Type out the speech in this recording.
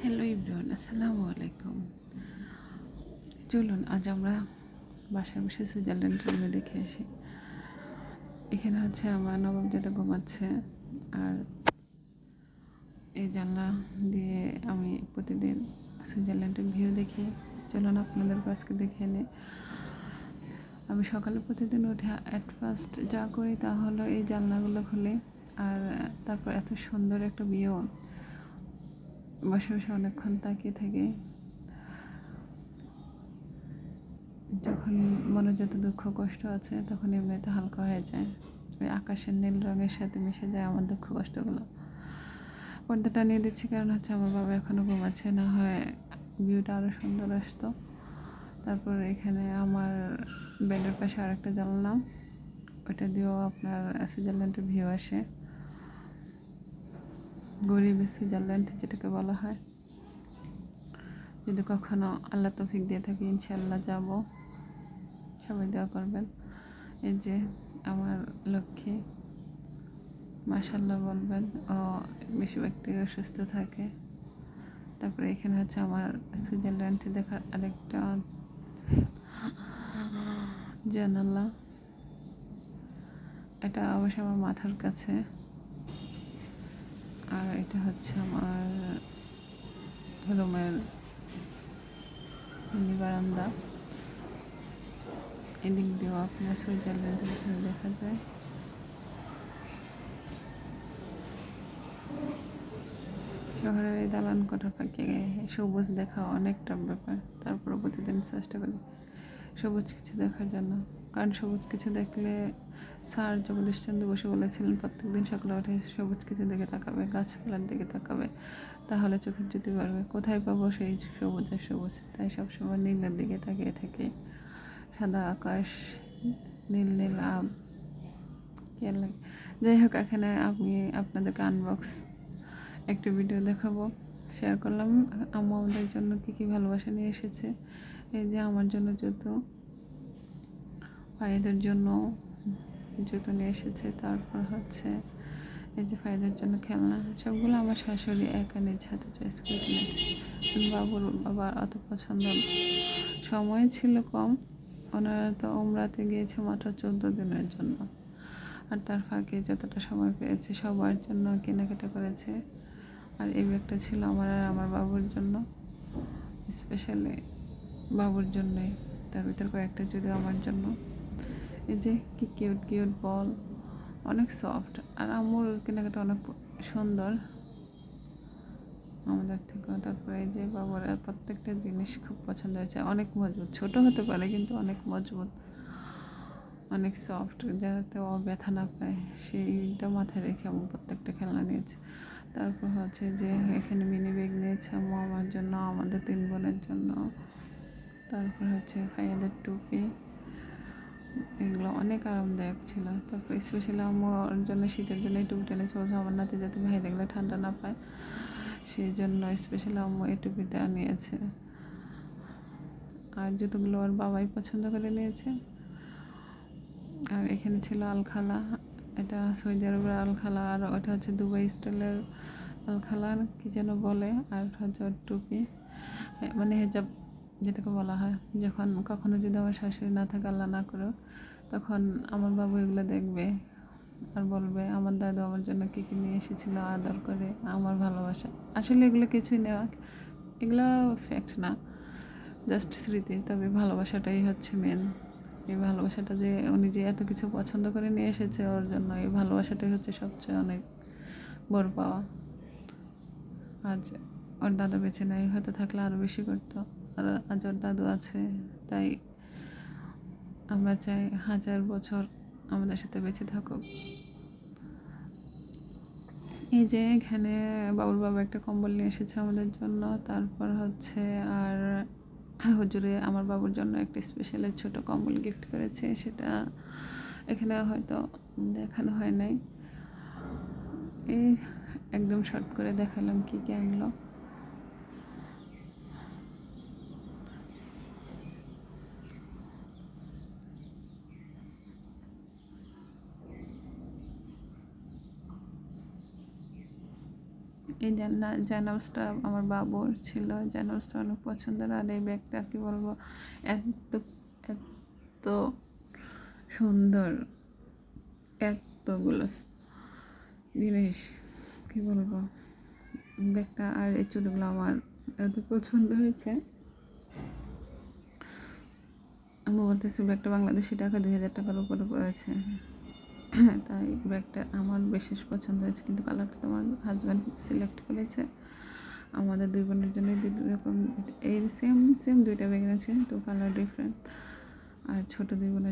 Hello everyone, আসসালামু আলাইকুম। চলুন আজ আমরা বাসায় বসে সুইজারল্যান্ড রিভিউ দেখে আসি। এখানে হচ্ছে আমার নবজাতক ঘুমাচ্ছে, আর এই জানলা দিয়ে আমি প্রতিদিন সুইজারল্যান্ডের ভিউ দেখি। চলুন আপনাদেরকে আজকে দেখে নিই। আমি সকালে প্রতিদিন উঠে অ্যাট ফার্স্ট যা করি তা হলো এই জানলাগুলো খুলে, আর তারপর এত সুন্দর একটা ভিউ বসে বসে অনেকক্ষণ তাকিয়ে থাকি। যখন মনে যত দুঃখ কষ্ট আছে তখন এমনিতে হালকা হয়ে যায়, ওই আকাশের নীল রঙের সাথে মিশে যায় আমার দুঃখ কষ্টগুলো। পর্দাটা নিয়ে দিচ্ছি কারণ হচ্ছে আমার বাবা এখনও ঘুমাচ্ছে, না হয় ভিউটা আরও সুন্দর আসতো। তারপর এখানে আমার বেডের পাশে আরেকটা জানলাম, ওইটা দিয়েও আপনার সুইজারল্যান্ডের ভিউ আসে। গরিব সুইজারল্যান্ড যেটাকে বলা হয়। যদি কখনো আল্লাহ তৌফিক দিয়ে থাকি ইনশাআল্লাহ যাব, সবাই দোয়া করবেন। এই যে আমার লক্ষ্মী, মাশাআল্লাহ বলবেন, ও বেশিরভাগ থেকে সুস্থ থাকে। তারপরে এখানে হচ্ছে আমার সুইজারল্যান্ড দেখার আরেকটা জানালা, এটা অবশ্যই আমার মাথার কাছে। আর এটা হচ্ছে আমার রুমের বারান্দা। এদিক দিয়েও আপনার সুইজারল্যান্ডের ভিতরে দেখা যায়। শহরের এই দালান কোঠা ফাঁকে সবুজ দেখা অনেকটা ব্যাপার। তারপরে প্রতিদিন চেষ্টা করি সবুজ কিছু দেখার জন্য, কারণ সবুজ কিছু দেখলে স্যার জগদীশচন্দ্র বসু বলেছিলেন প্রত্যেকদিন সকালে উঠে সবুজ কিছু দিকে তাকাবে, গাছপালার দিকে তাকাবে, তাহলে চোখের জ্যোতি বাড়বে। কোথায় পাবো সেই সবুজ আর সবুজ? তাই সবসময় নীলের দিকে তাকিয়ে থাকি। সাদা আকাশ, নীল নীল আম, কেয়ার লাগে। যাই হোক, এখানে আমি আপনাদেরকে আনবক্স একটা ভিডিও দেখাবো, শেয়ার করলাম। আম্মু আমাদের জন্য কী কী ভালোবাসা নিয়ে এসেছে। এই যে আমার জন্য জুতো, ভাইদের জন্য জুতো নিয়ে এসেছে। তারপর হচ্ছে এই যে ভাইদের জন্য খেলনা, সবগুলো আমার শাশুড়ি একা নিজ হাতে চয়েস করে কিনেছে। বাবুর বাবার অত পছন্দ, সময় ছিল কম, ওনারা তো উমরাতে গিয়েছে মাত্র 14 দিনের জন্য, আর তার ফাঁকে যতটা সময় পেয়েছে সবার জন্য কেনাকাটা করেছে। আর এই ব্যাগটা ছিল আমার আর আমার বাবুর জন্য, স্পেশালি বাবুর জন্যই, তার ভিতর কয়েকটা যদিও আমার জন্য। এই যে কি কিউট কিউট বল, অনেক সফট, আর আম্মুর কেনাকাটা অনেক সুন্দর আমাদের থেকে। তারপরে এই যে বাবার প্রত্যেকটা জিনিস খুব পছন্দ হয়েছে, অনেক মজবুত, ছোট হতে পারে কিন্তু অনেক মজবুত, অনেক সফট, যাতে ও ব্যথা না পায় সেইটা মাথায় রেখে আমি প্রত্যেকটা খেলনা নিয়েছি। তারপর হচ্ছে যে এখানে মিনি ব্যাগ নিয়েছে আম্মু আমার জন্য, আমাদের 3 বোনের জন্য। তারপর হচ্ছে ভাইয়াদের টুপি, এগুলো অনেক আরামদায়ক ছিল। তারপর স্পেশালি আমার জন্য শীতের জন্য এই টুপিটা এনেছে, বলছে আমার নাতি যাতে ভাই দেখলে ঠান্ডা না পায়, সেই জন্য স্পেশালি আম্মু এই টুপিটা নিয়েছে। আর জুতোগুলো ওর বাবাই পছন্দ করে নিয়েছে। আর এখানে ছিল আলখালা, এটা সৌদি আরবের আলখালা, আর ওটা হচ্ছে দুবাই স্টাইলের আলখালা কি যেন বলে। আর হচ্ছে ওর টুপি, মানে হেজাব যেটাকে বলা হয়। যখন কখনো যদি আমার শাশুড়ি না থাকে, আল্লাহ না করুক, তখন আমার বাবু এগুলো দেখবে আর বলবে আমার দাদু আমার জন্য কী কী নিয়ে এসেছিলো, আদর করে, আমার ভালোবাসা। আসলে এগুলো কিছুই নেওয়া, এগুলো ফ্যাক্ট না, জাস্ট স্মৃতি। তবে ভালোবাসাটাই হচ্ছে মেন। এই ভালোবাসাটা যে উনি যে এত কিছু পছন্দ করে নিয়ে এসেছে ওর জন্য, এই ভালোবাসাটাই হচ্ছে সবচেয়ে অনেক বড় পাওয়া। আজ ওর দাদা বেঁচে নেই, হয়তো থাকলে আরও বেশি করতো, আর আজ ওর দাদু আছে, তাই আমরা চাই 1000 বছর আমাদের সাথে বেঁচে থাকুক। এই যে এখানে বাবুর বাবা একটা কম্বল নিয়ে এসেছে আমাদের জন্য। তারপর হচ্ছে আর হুজুরে আমার বাবুর জন্য একটা স্পেশাল ছোট কম্বল গিফট করেছে, সেটা এখানে হয়তো দেখানো হয় নাই। এই একদম শর্ট করে দেখালাম কী কী আনলো। এই জায়নামাজটা আমার বাবুর ছিল, জায়নামাজটা অনেক পছন্দের। আর এই ব্যাগটা কী বলবো, এত এত সুন্দর, এতগুলো জিনিস কী বলবো। ব্যাগটা আর এই চুড়িগুলো আমার এত পছন্দ হয়েছে। আমি বলতেছি ব্যাগটা বাংলাদেশি টাকা 2000 টাকার উপরে পড়েছে, তাই ব্যাগটা আমার বিশেষ পছন্দ হয়েছে। কিন্তু কালারটা তো আমার হাজব্যান্ড সিলেক্ট করেছে। আমাদের দুই বোনের জন্য দুই রকম এই সেম দুইটা ব্যাগ আছে, তো কালার ডিফারেন্ট। আর ছোটো দুই বোনের